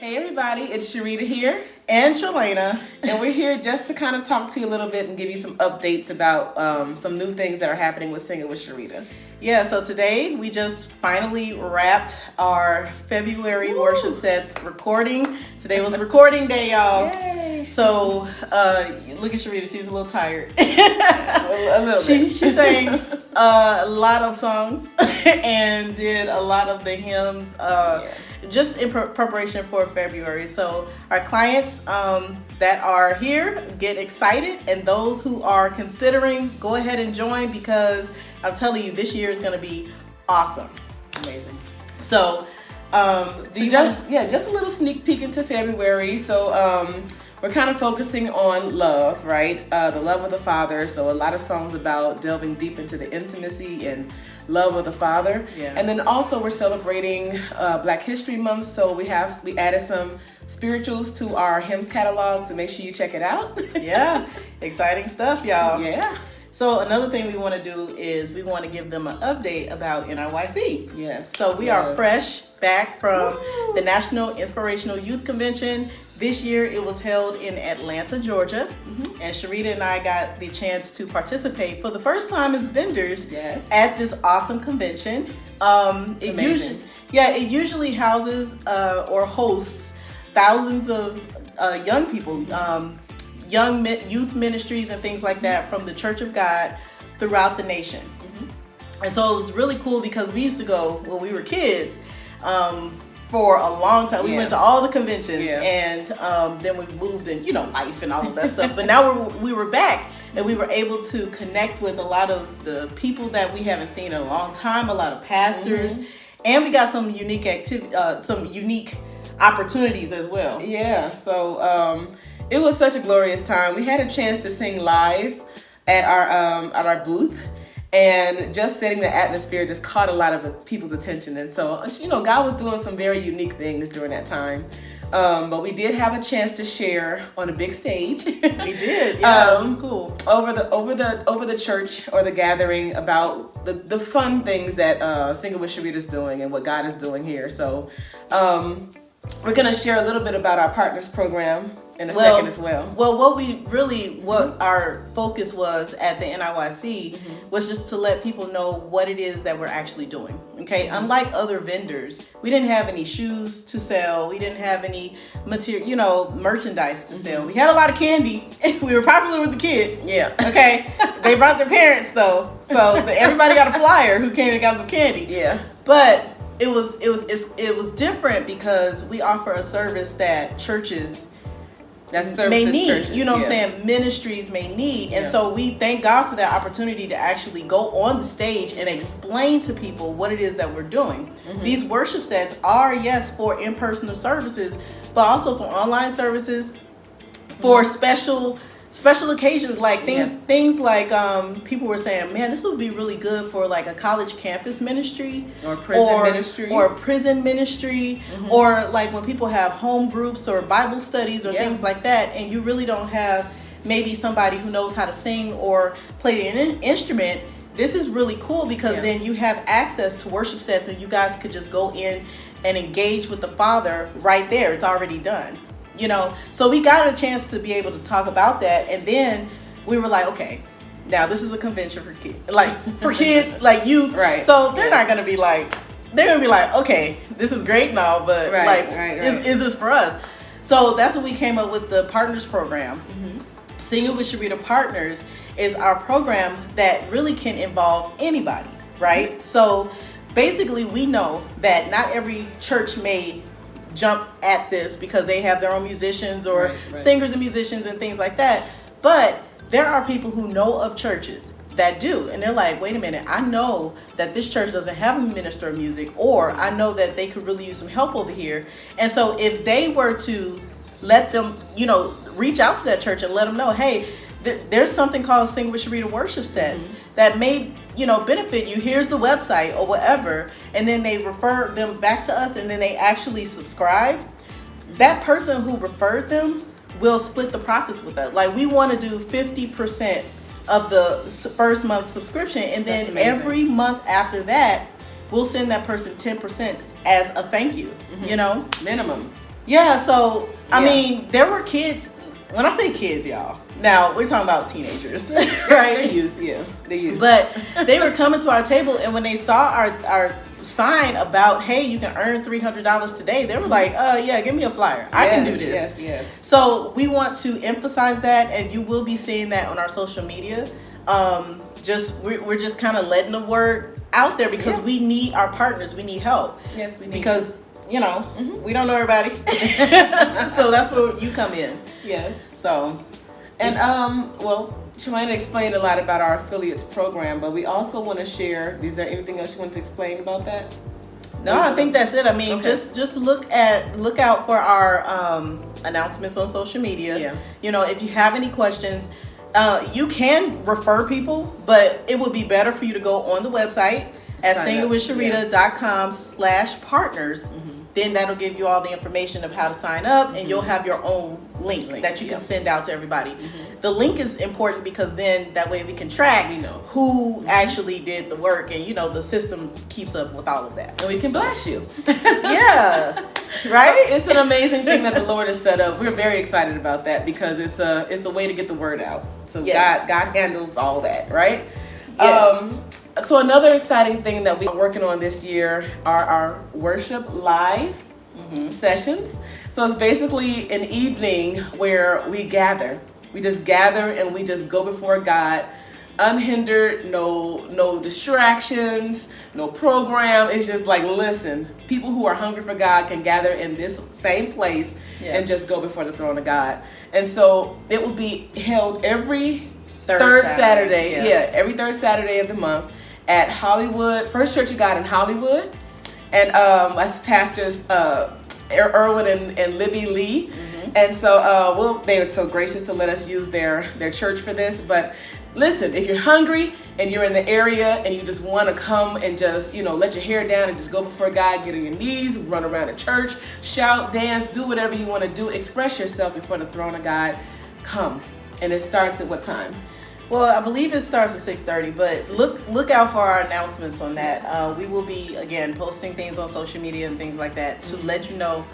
Hey everybody, it's Cherita here, and Cherita, and we're here just to kind of talk to you a little bit and give you some updates about some new things that are happening with Singing with Cherita. Yeah, so today we just finally wrapped our February worship sets recording. Today was recording day, y'all. Yay! So look at Cherita, she's a little tired. A little bit. She sang a lot of songs and did a lot of the hymns. Just in preparation for February. So our clients that are here, get excited, and those who are considering, go ahead and join, because I'm telling you, this year is going to be awesome. Amazing. So just a little sneak peek into February. So we're kind of focusing on love, right? The love of the Father. So a lot of songs about delving deep into the intimacy and love of the Father. Yeah. And then also we're celebrating Black History Month. So we added some spirituals to our hymns catalog. So make sure you check it out. Yeah, exciting stuff, y'all. Yeah. So another thing we want to do is we want to give them an update about NIYC. Yes. So we are fresh back from the National Inspirational Youth Convention. This year it was held in Atlanta, Georgia, and Cherita and I got the chance to participate for the first time as vendors at this awesome convention. It usually houses or hosts thousands of young people, young youth ministries and things like that from the Church of God throughout the nation. And so it was really cool because we used to go when we were kids. For a long time. We went to all the conventions, and then we moved in, life and all of that stuff. But now we were back, and we were able to connect with a lot of the people that we haven't seen in a long time, a lot of pastors, and we got some unique unique opportunities as well. Yeah, so it was such a glorious time. We had a chance to sing live at our booth. And just setting the atmosphere just caught a lot of people's attention. And so, God was doing some very unique things during that time. But we did have a chance to share on a big stage. We did. Yeah, it was cool. Over the church or the gathering about the fun things that Singing with Cherita is doing and what God is doing here. So we're going to share a little bit about our partners program in a second as well. Well, what our focus was at the NIYC was just to let people know what it is that we're actually doing. Okay, unlike other vendors, we didn't have any shoes to sell. We didn't have any material, merchandise to sell. We had a lot of candy. We were popular with the kids. Yeah. Okay. They brought their parents though, so everybody got a flyer who came and got some candy. Yeah. But it was different because we offer a service that churches may need, churches, what I'm saying, ministries may need. And so we thank God for that opportunity to actually go on the stage and explain to people what it is that we're doing. These worship sets are, yes, for in-person services, but also for online services, for special occasions, like things like people were saying, man, this would be really good for like a college campus ministry or prison ministry or like when people have home groups or Bible studies or things like that, and you really don't have maybe somebody who knows how to sing or play an instrument. This is really cool because then you have access to worship sets and you guys could just go in and engage with the Father right there. It's already done. So we got a chance to be able to talk about that, and then we were like, okay, now this is a convention for kids, like youth, right? So they're not gonna be like, okay, this is great and all, but is this for us? So that's when we came up with the Partners program. Singing with Cherita Partners is our program that really can involve anybody, right? So basically, we know that not every church may jump at this because they have their own musicians or singers and musicians and things like that, but there are people who know of churches that do, and they're like, wait a minute, I know that this church doesn't have a minister of music, or I know that they could really use some help over here. And so if they were to let them reach out to that church and let them know, hey, there's something called Sing with Cherita worship sets that may benefit you. Here's the website or whatever, and then they refer them back to us, and then they actually subscribe. That person who referred them will split the profits with us. Like, we want to do 50% of the first month subscription, and then every month after that we'll send that person 10% as a thank you. Minimum. Yeah, so I mean, there were kids. When I say kids, y'all, now we're talking about teenagers, right? They're youth, yeah, they're youth. But they were coming to our table, and when they saw our sign about, hey, you can earn $300 today, they were like, yeah, give me a flyer. I can do this. Yes. So we want to emphasize that, and you will be seeing that on our social media. We're just kind of letting the word out there because we need our partners. We need help. Yes, we need because we don't know everybody. So that's where you come in. Yes. So, and Cherita explained a lot about our affiliates program, but we also want to share. Is there anything else you want to explain about that? No, I think that's it. I mean, just look out for our announcements on social media. Yeah. If you have any questions, you can refer people, but it would be better for you to go on the website at singingwithcherita.com/partners. Then that'll give you all the information of how to sign up, and you'll have your own link that you can send out to everybody. The link is important because then that way we can track who actually did the work, and the system keeps up with all of that. And we can bless you. Yeah. Right? It's an amazing thing that the Lord has set up. We're very excited about that because it's a way to get the word out. So God handles all that, right? Yes. So another exciting thing that we're working on this year are our worship live sessions. So it's basically an evening where we gather. We just gather and we just go before God, unhindered, no distractions, no program. It's just like, listen, people who are hungry for God can gather in this same place and just go before the throne of God. And so it will be held every third Saturday. Every third Saturday of the month at Hollywood, First Church of God in Hollywood. And as pastors Erwin and Libby Lee. And so they were so gracious to let us use their church for this. But listen, if you're hungry and you're in the area and you just want to come and just, let your hair down and just go before God, get on your knees, run around the church, shout, dance, do whatever you want to do, express yourself before the throne of God, come. And it starts at what time? Well, I believe it starts at 6:30, but look out for our announcements on that. We will be, again, posting things on social media and things like that to let you know,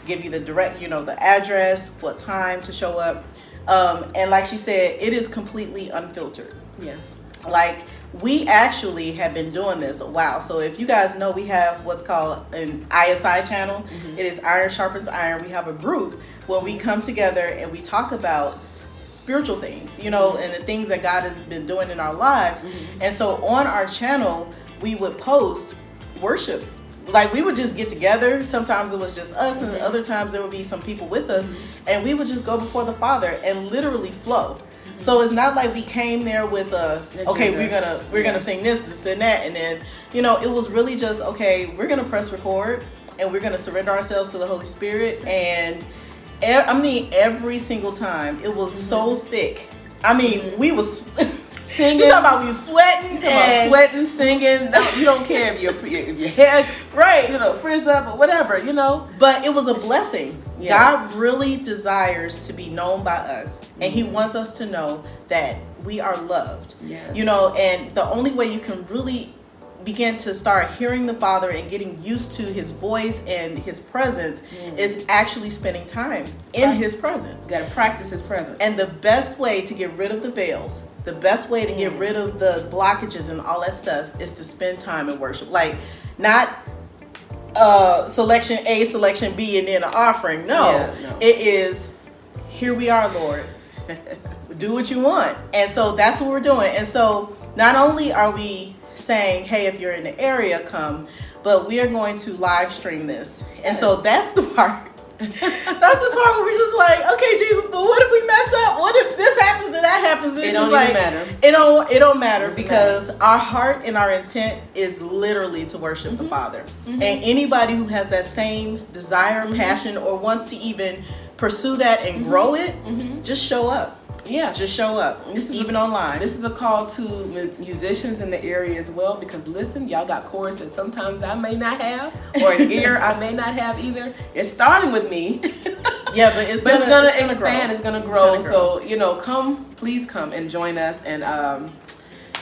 give you the direct, the address, what time to show up. And like she said, it is completely unfiltered. Yes. Like, we actually have been doing this a while. So if you guys know, we have what's called an ISI channel. It is Iron Sharpens Iron. We have a group where we come together and we talk about spiritual things, and the things that God has been doing in our lives. And so on our channel, we would post worship. Like, we would just get together. Sometimes it was just us, and other times there would be some people with us, and we would just go before the Father and literally flow. So it's not like we came there with we're gonna sing this and that, and then it was really just, we're gonna press record and we're gonna surrender ourselves to the Holy Spirit. And every single time it was so thick. We was singing. You talking about we sweating? Singing. No, you don't care if your hair frizz up or whatever, But it was a blessing. Yes. God really desires to be known by us, and He wants us to know that we are loved. Yes. And the only way you can really begin to start hearing the Father and getting used to His voice and His presence is actually spending time in His presence. You gotta practice His presence. And the best way to get rid of the veils, the best way to get rid of the blockages and all that stuff is to spend time in worship. Like, not selection A, selection B, and then an offering. No. It is, here we are, Lord. Do what you want. And so that's what we're doing. And so not only are we saying, hey, if you're in the area, come, but we are going to live stream this. And so that's the part. That's the part where we're just like, okay, Jesus, but what if we mess up? What if this happens and that happens? It's just like, it don't matter because our heart and our intent is literally to worship the Father. And anybody who has that same desire, passion, or wants to even pursue that and grow it, just show up. Yeah, just show up. Even online. This is a call to musicians in the area as well, because listen, y'all got chorus that sometimes I may not have, or an ear I may not have either. It's starting with me. Yeah, but it's gonna expand. It's gonna grow. So please come and join us, and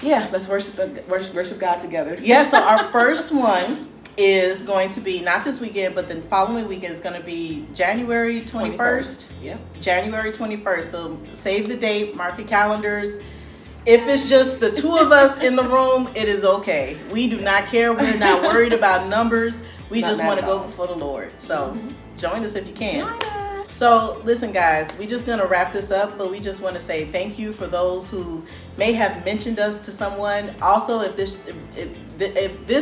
let's worship God together. Yeah. So our first one is going to be not this weekend, but the following weekend is going to be January 21st. Yeah. January 21st. So save the date, mark your calendars. If it's just the two of us in the room, it is okay. We do not care. We're not worried about numbers. We just want to go before the Lord. So join us if you can. So listen, guys, we're just going to wrap this up, but we just want to say thank you for those who may have mentioned us to someone. Also, if this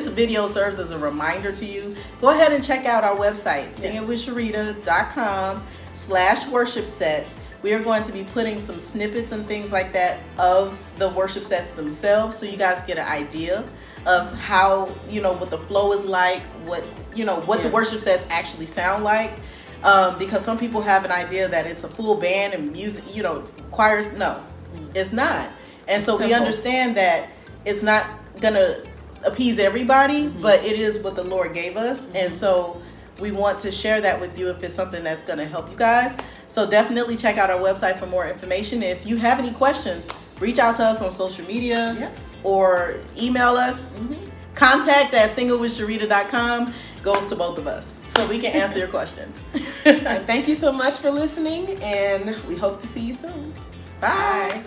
video serves as a reminder to you, go ahead and check out our website, singingwithcherita.com/worship sets. We are going to be putting some snippets and things like that of the worship sets themselves, so you guys get an idea of how, what the flow is like, what the worship sets actually sound like. Because some people have an idea that it's a full band and music, choirs. No, it's not. And so we understand that it's not gonna appease everybody, but it is what the Lord gave us. And so we want to share that with you if it's something that's gonna help you guys. So definitely check out our website for more information. If you have any questions, reach out to us on social media or email us. Contact@singlewithcherita.com goes to both of us, so we can answer your questions. Thank you so much for listening, and we hope to see you soon. Bye.